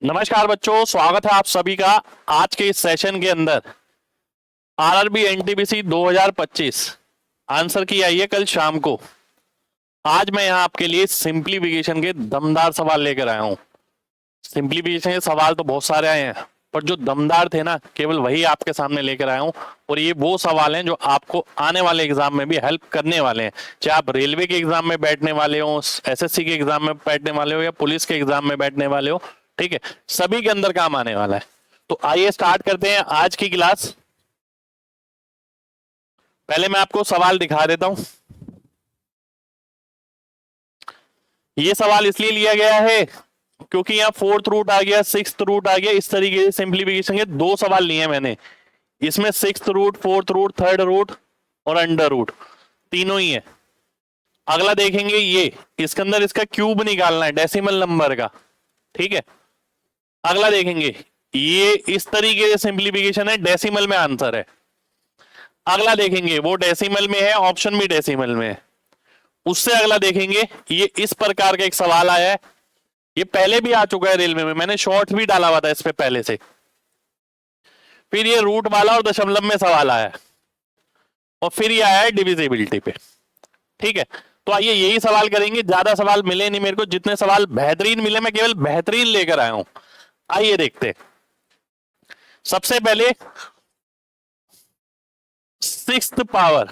नमस्कार बच्चों, स्वागत है आप सभी का आज के इस सेशन के अंदर। आरआरबी एनटीपीसी 2025 आंसर की आई है कल शाम को। आज मैं यहाँ आपके लिए सिंप्लीफिकेशन के दमदार सवाल लेकर आया हूँ। सिंप्लीफिकेशन के सवाल तो बहुत सारे आए हैं, पर जो दमदार थे ना, केवल वही आपके सामने लेकर आया हूँ। और ये वो सवाल हैं जो आपको आने वाले एग्जाम में भी हेल्प करने वाले हैं, चाहे आप रेलवे के एग्जाम में बैठने वाले हो, एसएससी के एग्जाम में बैठने वाले हो, या पुलिस के एग्जाम में बैठने वाले हो। ठीक है, सभी के अंदर काम आने वाला है। तो आइए स्टार्ट करते हैं आज की क्लास। पहले मैं आपको सवाल दिखा देता हूं। ये सवाल इसलिए लिया गया है क्योंकि यहाँ फोर्थ रूट आ गया, सिक्स्थ रूट आ गया, इस तरीके से सिंप्लीफिकेशन के दो सवाल लिए हैं मैंने। इसमें sixth root, fourth root, third root और अंडर रूट तीनों ही है। अगला देखेंगे ये, इसके अंदर इसका क्यूब निकालना है डेसिमल नंबर का। ठीक है, अगला देखेंगे ये इस तरीके से सिंप्लीफिकेशन है, डेसिमल में आंसर है। अगला देखेंगे वो डेसिमल में है, ऑप्शन भी डेसिमल में है। उससे अगला देखेंगे ये इस प्रकार का एक सवाल आया है, ये पहले भी आ चुका है रेलवे में, मैंने शॉर्ट भी डाला हुआ था इस पे पहले से। फिर ये रूट वाला और दशमलव में सवाल आया है, और फिर ये आया है डिविजिबिलिटी पे। ठीक है, तो आइए यही सवाल करेंगे। ज्यादा सवाल मिले नहीं मेरे को, जितने सवाल बेहतरीन मिले मैं केवल बेहतरीन लेकर आया हूं। आइए देखते हैं। सबसे पहले सिक्स्थ पावर।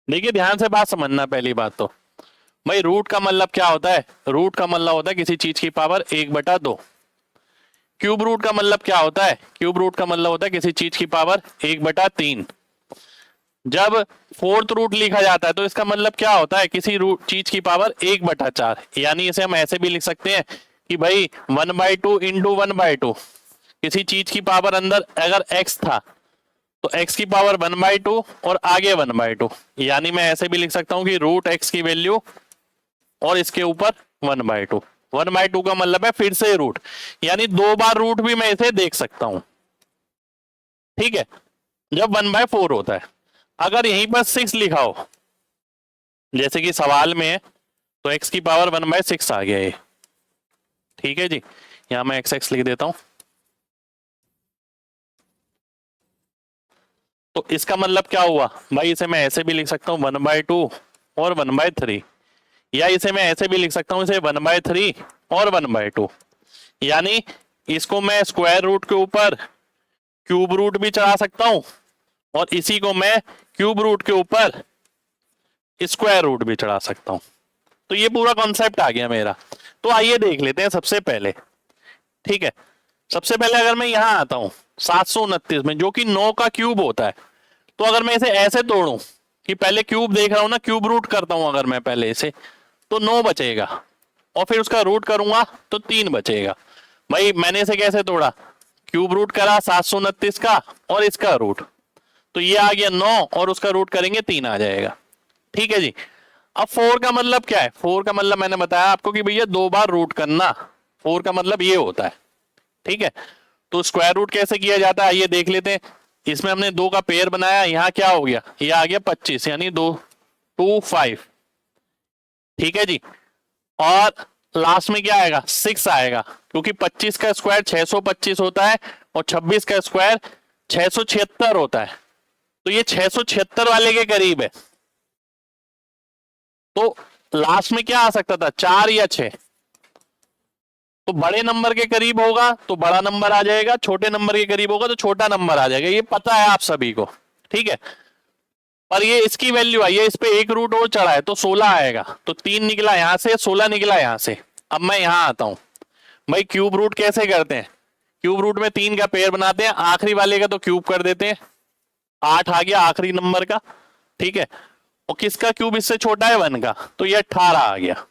देखिए ध्यान से बात समझना। पहली बात तो भाई, रूट का मतलब क्या होता है? रूट का मतलब होता है किसी चीज की पावर 1/2। क्यूब रूट का मतलब क्या होता है? क्यूब रूट का मतलब होता है किसी चीज की पावर 1/3। जब फोर्थ रूट लिखा जाता है तो इसका मतलब क्या होता है? किसी रूट चीज की पावर 1/4। यानी इसे हम ऐसे भी लिख सकते हैं कि भाई 1/2 इंटू 1/2। किसी चीज की पावर अंदर अगर x था तो x की पावर 1/2 और आगे 1/2। यानी मैं ऐसे भी लिख सकता हूं कि रूट x की वैल्यू और इसके ऊपर 1/2। 1/2 का मतलब है फिर से रूट, यानी दो बार रूट भी मैं इसे देख सकता हूं। ठीक है, जब 1/4 होता है। अगर यहीं पर 6 लिखा हो जैसे कि सवाल में है, तो x की पावर 1/6 आ गया ये। ठीक है जी, यहां मैं x लिख देता हूं। तो इसका मतलब क्या हुआ भाई? इसे मैं ऐसे भी लिख सकता हूं 1/2 और 1/3, या इसे मैं ऐसे भी लिख सकता हूं, इसे 1/3 और 1/2। यानी इसको मैं स्क्वायर रूट के ऊपर क्यूब रूट भी चढ़ा सकता हूं, और इसी को मैं क्यूब रूट के ऊपर स्क्वायर रूट भी चढ़ा सकता हूं। तो ये पूरा कॉन्सेप्ट आ गया मेरा। तो आइए देख लेते हैं सबसे पहले। ठीक है, सबसे पहले अगर मैं यहां आता हूं 729 में, जो कि 9 का क्यूब होता है, तो अगर मैं इसे ऐसे तोड़ूं कि पहले क्यूब देख रहा हूं ना, क्यूब रूट करता हूं अगर मैं पहले इसे, तो 9 बचेगा, और फिर उसका रूट करूंगा तो 3 बचेगा। भाई मैंने इसे कैसे तोड़ा? क्यूब रूट करा 729 का और इसका रूट, तो ये आ गया 9, और उसका रूट करेंगे 3 आ जाएगा। ठीक है जी। अब 4 का मतलब क्या है? 4 का मतलब मैंने बताया आपको कि भैया दो बार रूट करना। 4 का मतलब ये होता है। ठीक है, तो स्क्वायर रूट कैसे किया जाता है ये देख लेते हैं। इसमें हमने 2 का पेयर बनाया, यहां क्या हो गया? ये आ गया 25, यानी 2 2 5। ठीक है जी, और लास्ट में क्या आएगा? 6 आएगा, क्योंकि 25 का स्क्वायर 625 होता है, और 26 का स्क्वायर 676 होता है। तो ये 676 वाले के करीब है। तो लास्ट में क्या आ सकता था? 4 या 6। तो बड़े नंबर के करीब होगा तो बड़ा नंबर आ जाएगा, छोटे नंबर के करीब होगा तो छोटा नंबर आ जाएगा, ये पता है आप सभी को। ठीक है, पर ये इसकी वैल्यू आई है, इस पे एक रूट और चढ़ा है तो 16 आएगा। तो 3 निकला यहां से, 16 निकला यहां से। अब मैं यहां आता हूं। भाई क्यूब रूट कैसे करते हैं? क्यूब रूट में 3 का पेयर बनाते हैं, आखिरी वाले का तो क्यूब कर देते हैं। 8 आ गया आखिरी नंबर का। ठीक है, और किसका क्यूब इससे छोटा है? 1 का, तो ये 18 आ गया।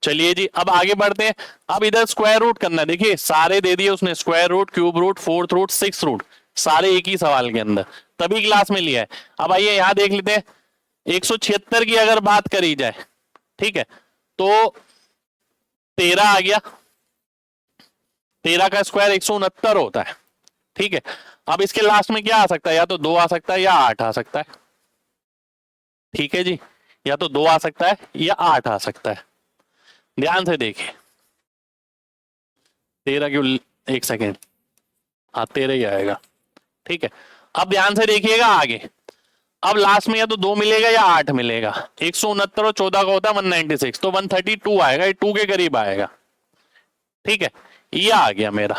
चलिए जी, अब आगे बढ़ते हैं। अब इधर स्क्वायर रूट करना है। देखिए सारे दे दिए उसने, square root, cube root, fourth root, six root, सारे एक ही सवाल के अंदर, तभी क्लास में लिया है। अब आइए यहां देख लेते हैं। 176 की अगर बात करी जाए, ठीक है, तो 13 आ गया। 13 का स्क्वायर 169 होता है। ठीक है, अब इसके लास्ट में क्या आ सकता है? या तो 2 आ सकता है या 8 आ सकता है। ठीक है जी, या तो 2 आ सकता है या 8 आ सकता है। ध्यान से देखिए, 13 क्यों, एक सेकेंड, हाँ 13 ही आएगा। ठीक है, अब ध्यान से देखिएगा आगे। अब लास्ट में या तो 2 मिलेगा या 8 मिलेगा। 169 और 14 का होता है 196, तो 132 आएगा, ये 2 के करीब आएगा। ठीक है, ये आ गया मेरा।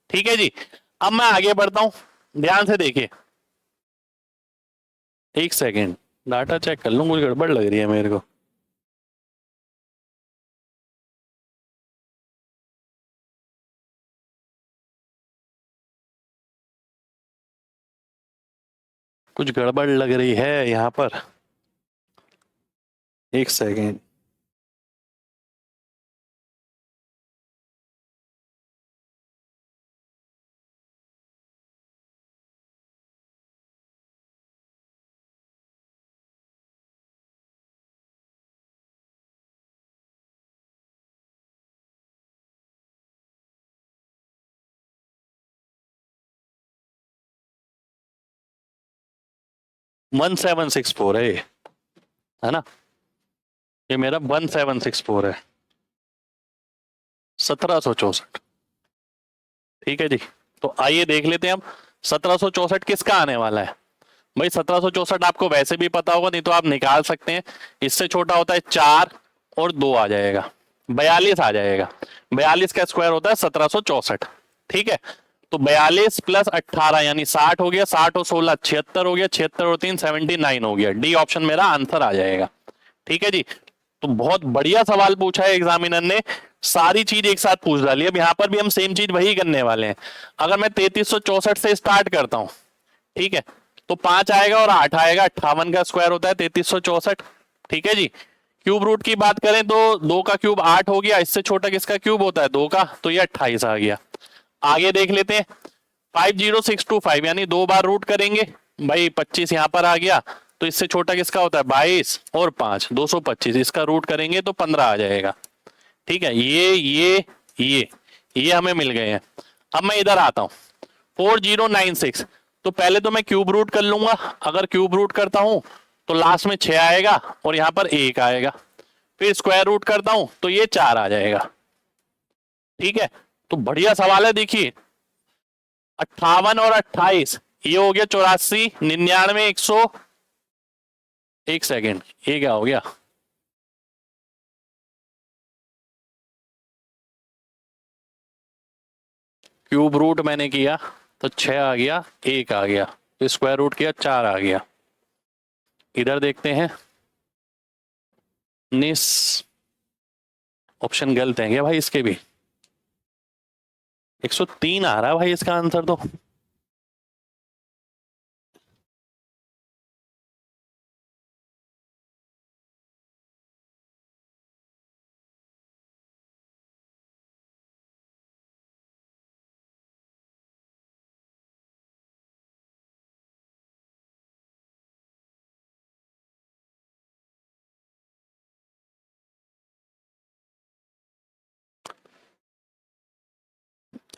ठीक है जी, अब मैं आगे बढ़ता हूं, ध्यान से देखिए। एक सेकेंड, डाटा चेक कर लूं, कुछ गड़बड़ लग रही है मेरे को। कुछ गड़बड़ लग रही है यहाँ पर, एक second. One seven six four है ना, ये मेरा 1764 है, 1764। ठीक है जी, तो आइए देख लेते हैं अब 1764 किसका आने वाला है। भाई 1764 आपको वैसे भी पता होगा, नहीं तो आप निकाल सकते हैं। इससे छोटा होता है 4 और 2 आ जाएगा, 42 आ जाएगा। 42 का स्क्वायर होता है 1764। ठीक है, तो 42 प्लस 18 यानी 60 हो गया, 60 और 16 76 हो गया, 76 और 3 79 हो गया। डी ऑप्शन मेरा आंसर आ जाएगा। ठीक है जी, तो बहुत बढ़िया सवाल पूछा है एग्जामिनर ने, सारी चीज एक साथ पूछ डाली। अब यहाँ पर भी हम सेम चीज वही करने वाले हैं। अगर मैं 3364 से स्टार्ट करता हूं, ठीक है, तो 5 आएगा और 8 आएगा, 58 का स्क्वायर होता है 3364। ठीक है जी, क्यूब रूट की बात करें तो 2 का क्यूब 8 हो गया, इससे छोटा किसका क्यूब होता है 2 का, तो ये 28 आ गया। आगे देख लेते हैं, 50625 यानी 2 बार रूट करेंगे, भाई 25 यहां पर आ गया, तो इससे छोटा किसका होता है 22 और 5 225, इसका रूट करेंगे तो 15 आ जाएगा। ठीक है, ये हमें मिल गए हैं। अब मैं इधर आता हूं 4096, तो पहले तो मैं क्यूब रूट कर लूंगा। अगर क्यूब रूट करता हूं तो लास्ट में 6 आएगा और यहां पर 1 आएगा, फिर स्क्वायर रूट करता हूं तो ये 4 आ जाएगा। ठीक है, तो बढ़िया सवाल है। देखिए 58 और 28, ये हो गया 84, 99, 100, एक सेकेंड, ये क्या हो गया, क्यूब रूट मैंने किया तो 6 आ गया, 1 आ गया, तो स्क्वायर रूट किया 4 आ गया। इधर देखते हैं, निस ऑप्शन गलत है क्या भाई, इसके भी 103 आ रहा है भाई इसका आंसर तो।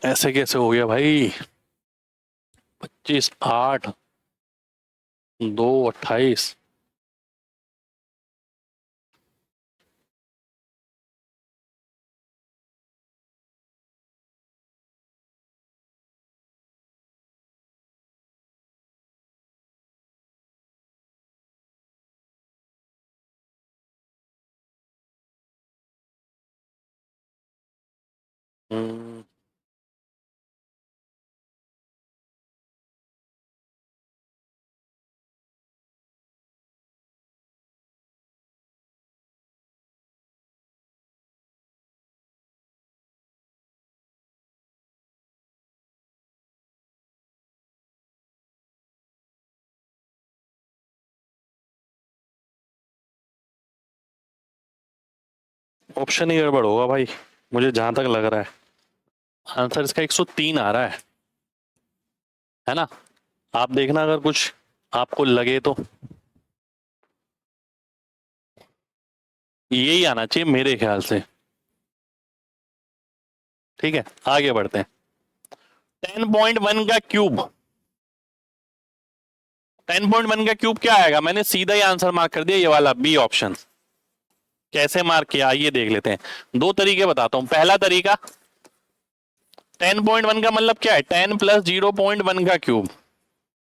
ऐसे कैसे हो गया भाई, 25 8 2 28, ऑप्शन ही गड़बड़ होगा भाई, मुझे जहां तक लग रहा है। आंसर इसका 103 आ रहा है ना। आप देखना अगर कुछ आपको लगे तो, यही आना चाहिए मेरे ख्याल से। ठीक है, आगे बढ़ते हैं। 10.1 का क्यूब, 10.1 का क्यूब क्या आएगा, मैंने सीधा ही आंसर मार्क कर दिया, ये वाला बी ऑप्शन। कैसे मार्क किया आइए देख लेते हैं। दो तरीके बताता हूं। पहला तरीका, 10.1 का मतलब क्या है, 10 प्लस 0.1 का क्यूब।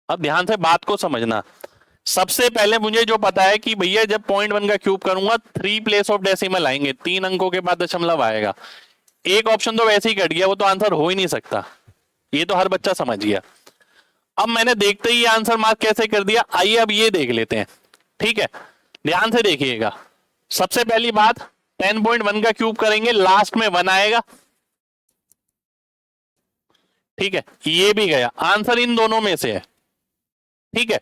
अब ध्यान से बात को समझना, सबसे पहले मुझे जो पता है कि भैया जब 0.1 का क्यूब करूंगा 3 प्लेस ऑफ डेसिमल आएंगे, 3 अंकों के बाद दशमलव आएगा। एक ऑप्शन तो वैसे ही कट गया, वो तो आंसर हो ही नहीं सकता, ये तो हर बच्चा समझ गया। अब मैंने देखते ही आंसर मार्क कैसे कर दिया, आइए अब ये देख लेते हैं। ठीक है, ध्यान से देखिएगा। सबसे पहली बात, 10.1 का क्यूब करेंगे, लास्ट में 1 आएगा। ठीक है, ये भी गया, आंसर इन दोनों में से है। ठीक है,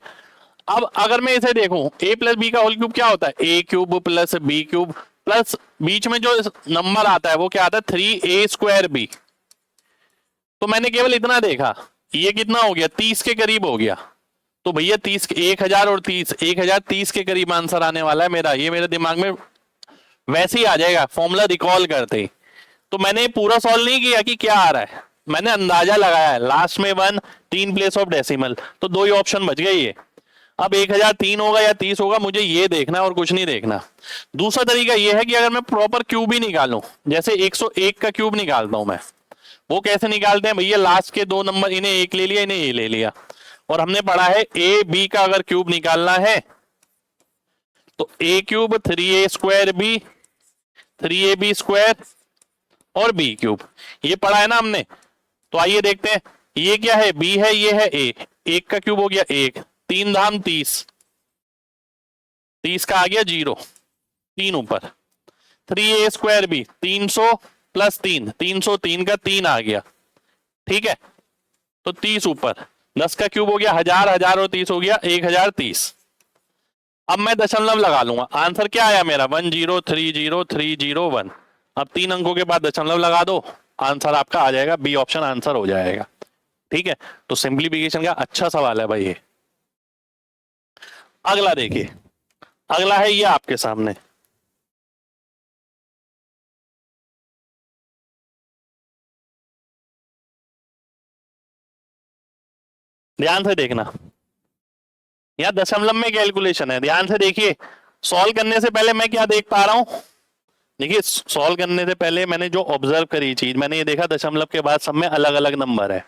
अब अगर मैं इसे देखूं, a प्लस बी का होल क्यूब क्या होता है, a cube plus B cube plus बीच में जो नंबर आता है वो क्या आता है, 3a² b। तो मैंने केवल इतना देखा, ये कितना हो गया, 30 के करीब हो गया। तो भैया 30, 1000 और 30, 1030 के करीब आंसर आने वाला है मेरा, ये मेरे दिमाग में वैसे ही आ जाएगा फॉर्मूला रिकॉल करते ही। तो मैंने पूरा सॉल्व नहीं किया कि क्या आ रहा है, मैंने अंदाजा लगाया है, लास्ट में 1, 3 प्लेस ऑफ डेसिमल, तो 2 ही ऑप्शन बच गए ये। अब 1003 होगा या 30 होगा, मुझे ये देखना है और कुछ नहीं देखना। दूसरा तरीका ये है कि अगर मैं प्रॉपर क्यूब ही निकालूं, जैसे 101 का क्यूब निकालता हूं मैं, वो कैसे निकालते हैं भैया, लास्ट के 2 नंबर, इन्हें एक ले लिया, इन्हें ये ले लिया, और हमने पढ़ा है ए बी का अगर क्यूब निकालना है तो a cube 3a² b, 3ab² और b क्यूब, ये पढ़ा है ना हमने। तो आइए देखते हैं, ये क्या है, b है, ये है a, 1 का क्यूब हो गया 1, 3 धाम 30, 30 का आ गया 0, 3 ऊपर, 3a² b 300 प्लस 3, 303 का 3 आ गया। ठीक है, तो 30 ऊपर, 10 का क्यूब हो गया 1000, 1000 और 30 हो गया 1030। अब मैं दशमलव लगा लूंगा, आंसर क्या आया मेरा, 1030301। अब 3 अंकों के बाद दशमलव लगा दो, आंसर आपका आ जाएगा, बी ऑप्शन आंसर हो जाएगा। ठीक है, तो सिंप्लीफिकेशन का अच्छा सवाल है भाई ये। अगला देखिए, अगला है ये आपके सामने, ध्यान से देखना, यह दशमलव में कैलकुलेशन है, ध्यान से देखिए। सॉल्व करने से पहले मैं क्या देख पा रहा हूं, देखिए सॉल्व करने से पहले मैंने जो ऑब्जर्व करी चीज, मैंने ये देखा दशमलव के बाद सब में अलग अलग नंबर है।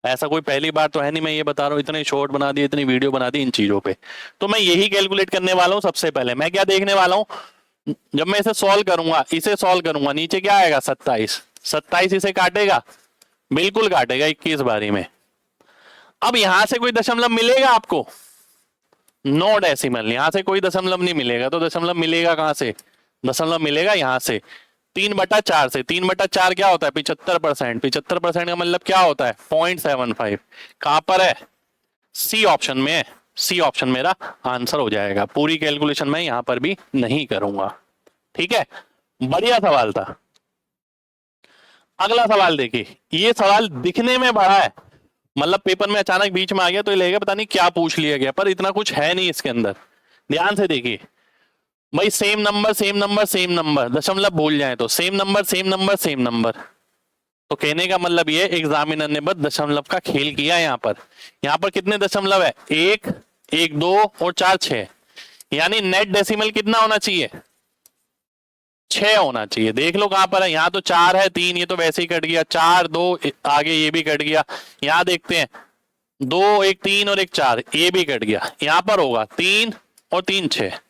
ऐसा कोई पहली बार तो है नहीं, मैं ये बता रहा हूँ, इतने शॉर्ट बना दिए, इतनी वीडियो बना दी इन चीजों पे। तो मैं यही कैलकुलेट करने वाला हूँ। सबसे पहले मैं क्या देखने वाला हूँ, जब मैं इसे सॉल्व करूंगा, इसे सॉल्व करूंगा, नीचे क्या आएगा 27, 27 इसे काटेगा, बिल्कुल काटेगा 21 बारी में। अब यहां से कोई दशमलव मिलेगा आपको, नो डेसिमल, यहां से कोई दशमलव नहीं मिलेगा। तो दशमलव मिलेगा कहां से, दशमलव मिलेगा यहां से 3/4 से। 3/4 क्या होता है, 75%। 75% का मतलब क्या होता है, 0.75। कहां पर है, सी ऑप्शन में है, सी ऑप्शन मेरा आंसर हो जाएगा। पूरी कैलकुलेशन मैं यहां पर भी नहीं करूंगा। ठीक है, बढ़िया सवाल था। अगला सवाल देखिए, ये सवाल दिखने में बड़ा है, मतलब पेपर में अचानक बीच में आ गया तो ये लगेगा पता नहीं क्या पूछ लिया गया, पर इतना कुछ है नहीं इसके अंदर। ध्यान से देखिए भाई, same number same number same number, दशमलव भूल जाए तो same number same number same number. तो कहने का मतलब ये एग्जामिनर ने बस दशमलव का खेल किया। यहाँ पर कितने दशमलव है, 1, 1, 2 और 4, 6, यानी नेट डेसिमल कितना होना चाहिए, 6 होना चाहिए। देख लो कहां पर है, यहाँ तो 4 है, 3 ये तो वैसे ही कट गया, 4, 2 आगे ये भी कट गया। यहाँ देखते हैं 2, 1, 3 और 1, 4, ये भी कट गया। यहाँ पर होगा 3 और 3, 6,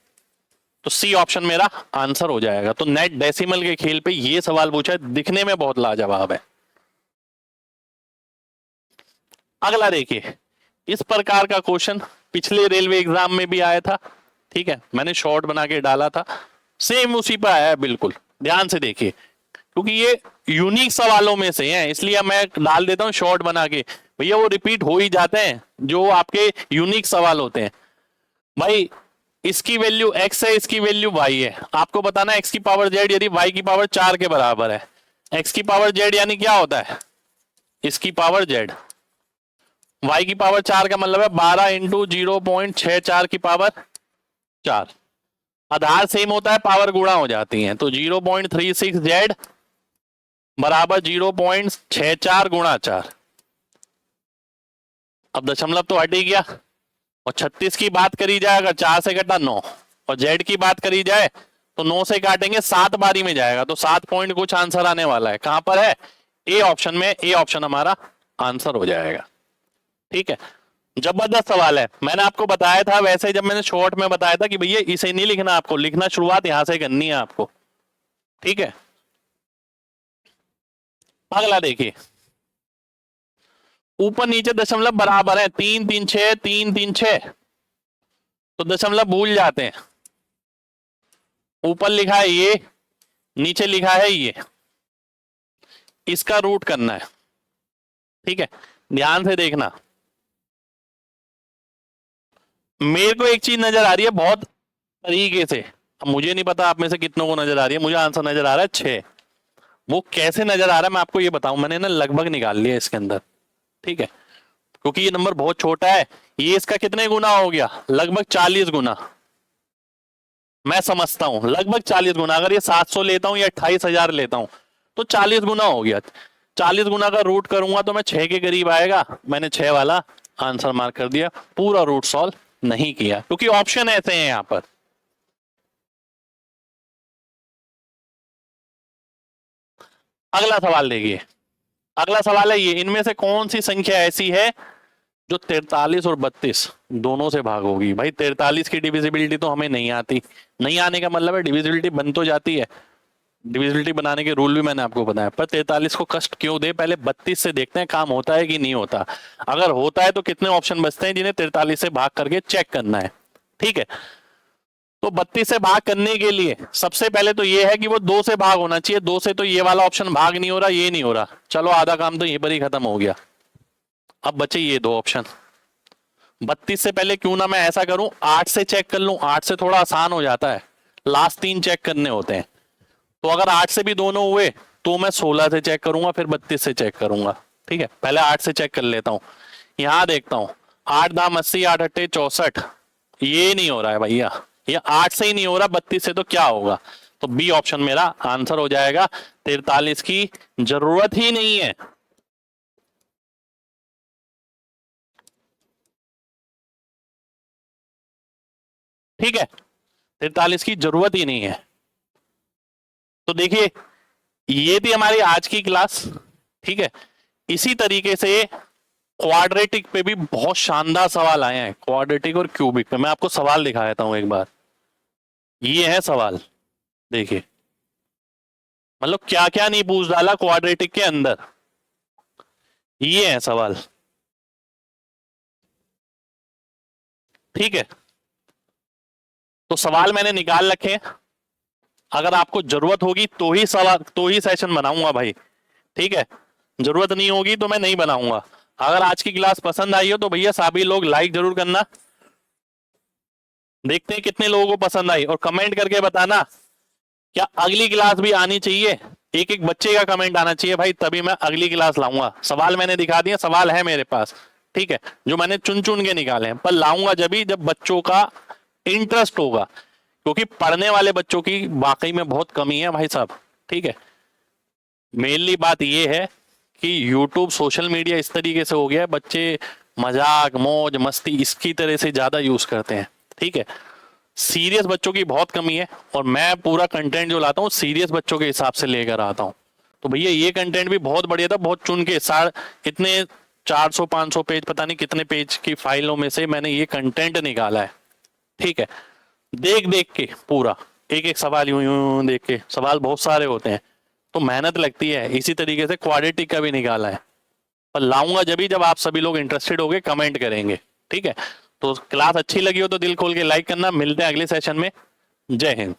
तो सी ऑप्शन मेरा आंसर हो जाएगा। तो नेट डेसिमल के खेल पे ये सवाल पूछा है, दिखने में बहुत लाजवाब है। अगला देखिए, इस प्रकार का क्वेश्चन पिछले रेलवे एग्जाम में भी आया था। ठीक है, मैंने शॉर्ट बना के डाला था, सेम उसी पर आया है बिल्कुल। ध्यान से देखिए, क्योंकि ये यूनिक सवालों में से हैं, इसलिए मैं डाल देता हूं शॉर्ट बना के। भैया वो रिपीट हो ही जाते हैं जो आपके यूनिक सवाल होते हैं। भाई इसकी वैल्यू x है, इसकी वैल्यू y है, आपको बताना x की पावर z यदि y की पावर 4 के बराबर है। x की पावर z यानी क्या होता है, इसकी पावर z, y की पावर 4 का मतलब है 12 इंटू 0.64 की पावर 4। आधार सेम होता है, पावर गुणा हो जाती है, तो 0.36z बराबर 0.64 गुणा 4। अब दशमलव तो हट ही गया, और 36 की बात करी जाए अगर 4 से कटा 9, और z की बात करी जाए तो 9 से काटेंगे 7 बारी में जाएगा, तो 7 पॉइंट कुछ आंसर आने वाला है। कहां पर है, ए ऑप्शन में, ए ऑप्शन हमारा आंसर हो जाएगा। ठीक है, जबरदस्त सवाल है। मैंने आपको बताया था, वैसे जब मैंने शॉर्ट में बताया था कि भैया इसे नहीं लिखना, आपको लिखना शुरुआत यहां से करनी है आपको। ठीक है, अगला देखिए, ऊपर नीचे दशमलव बराबर है, 3 3 6, 3 3 6, तो दशमलव भूल जाते हैं। ऊपर लिखा है ये, नीचे लिखा है ये, इसका रूट करना है। ठीक है, ध्यान से देखना। मेरे को एक चीज नजर आ रही है बहुत तरीके से, अब मुझे नहीं पता आप में से कितनों को नजर आ रही है, मुझे आंसर नजर आ रहा है 6। वो कैसे नजर आ रहा है मैं आपको ये बताऊं, मैंने ना लगभग निकाल लिया इसके अंदर। ठीक है, क्योंकि ये नंबर बहुत छोटा है, ये इसका कितने गुना हो गया, लगभग 40 गुना। मैं समझता हूं लगभग 40 गुना, अगर ये 700 लेता हूं या 28,000 लेता हूं तो 40 गुना हो गया। 40 गुना का रूट करूंगा तो मैं 6 के करीब आएगा। मैंने 6 वाला आंसर मार्क कर दिया, पूरा रूट सॉल्व नहीं किया क्योंकि ऑप्शन ऐसे हैं यहां पर। अगला सवाल देखिए, अगला सवाल है ये, इनमें से कौन सी संख्या ऐसी है जो 43 और 32 दोनों से भाग होगी। भाई 43 की डिविजिबिलिटी तो हमें नहीं आती, नहीं आने का मतलब है डिविजिबिलिटी बन तो जाती है, डिविजिबिलिटी बनाने के रूल भी मैंने आपको बताया, पर 43 को कष्ट क्यों दे, पहले 32 से देखते हैं काम होता है कि नहीं होता। अगर होता है तो कितने ऑप्शन बचते हैं जिन्हें 43 से भाग करके चेक करना है। ठीक है, तो 32 से भाग करने के लिए सबसे पहले तो ये है कि वो 2 से भाग होना चाहिए, 2 से तो ये वाला ऑप्शन भाग नहीं हो रहा, ये नहीं हो रहा, चलो आधा काम तो यहीं पर ही खत्म हो गया। अब बचे ये 2 ऑप्शन। 32 से पहले क्यों ना मैं ऐसा करूं, 8 से चेक कर लूं, 8 से थोड़ा आसान हो जाता है, लास्ट 3 चेक करने होते हैं। तो अगर 8 से भी दोनों हुए तो मैं 16 से चेक करूंगा, फिर 32 से चेक करूंगा। ठीक है, पहले 8 से चेक कर लेता हूं, यहां देखता हूं, 8 दाम 80, 8 अट्ठे 64, ये नहीं हो रहा है भैया, ये 8 से ही नहीं हो रहा, 32 से तो क्या होगा। तो बी ऑप्शन मेरा आंसर हो जाएगा, 43 की जरूरत ही नहीं है। ठीक है, 43 की जरूरत ही नहीं है। तो देखिए ये थी हमारी आज की क्लास। ठीक है, इसी तरीके से क्वाड्रेटिक पे भी बहुत शानदार सवाल आए हैं, क्वाड्रेटिक और क्यूबिक पे मैं आपको सवाल दिखा देता हूं एक बार। ये है सवाल, देखिए मतलब क्या क्या नहीं पूछ डाला क्वाड्रेटिक के अंदर, ये है सवाल। ठीक है, तो सवाल मैंने निकाल रखे हैं, अगर आपको जरूरत होगी तो ही सवाल, तो ही सेशन बनाऊंगा भाई। ठीक है, जरूरत नहीं होगी तो मैं नहीं बनाऊंगा। अगर आज की क्लास पसंद आई हो तो भैया सभी लोग लाइक जरूर करना, देखते हैं कितने लोगों को पसंद आई, और कमेंट करके बताना क्या अगली क्लास भी आनी चाहिए। एक एक बच्चे का कमेंट आना चाहिए भाई, तभी मैं अगली क्लास लाऊंगा। सवाल मैंने दिखा दिए, सवाल है मेरे पास, ठीक है, जो मैंने चुन चुन के निकाले हैं, पर लाऊंगा जब बच्चों का इंटरेस्ट होगा, क्योंकि पढ़ने वाले बच्चों की वाकई में बहुत कमी है भाई साहब। ठीक है, मेनली बात यह है कि YouTube सोशल मीडिया इस तरीके से हो गया है, बच्चे मजाक मौज मस्ती इसकी तरह से ज्यादा यूज करते हैं। ठीक है, सीरियस बच्चों की बहुत कमी है, और मैं पूरा कंटेंट जो लाता हूँ सीरियस बच्चों के हिसाब से लेकर आता हूँ। तो भैया ये कंटेंट भी बहुत बढ़िया था, बहुत चुन के इतने 400-500 पेज, पता नहीं कितने पेज की फाइलों में से मैंने ये कंटेंट निकाला है। ठीक है, देख देख के पूरा एक एक सवाल यूं यूं देख के, सवाल बहुत सारे होते हैं तो मेहनत लगती है, इसी तरीके से क्वाड्रेटिक का भी निकाला है। पर लाऊंगा जब आप सभी लोग इंटरेस्टेड होगे, कमेंट करेंगे। ठीक है, तो क्लास अच्छी लगी हो तो दिल खोल के लाइक करना। मिलते हैं अगले सेशन में, जय हिंद।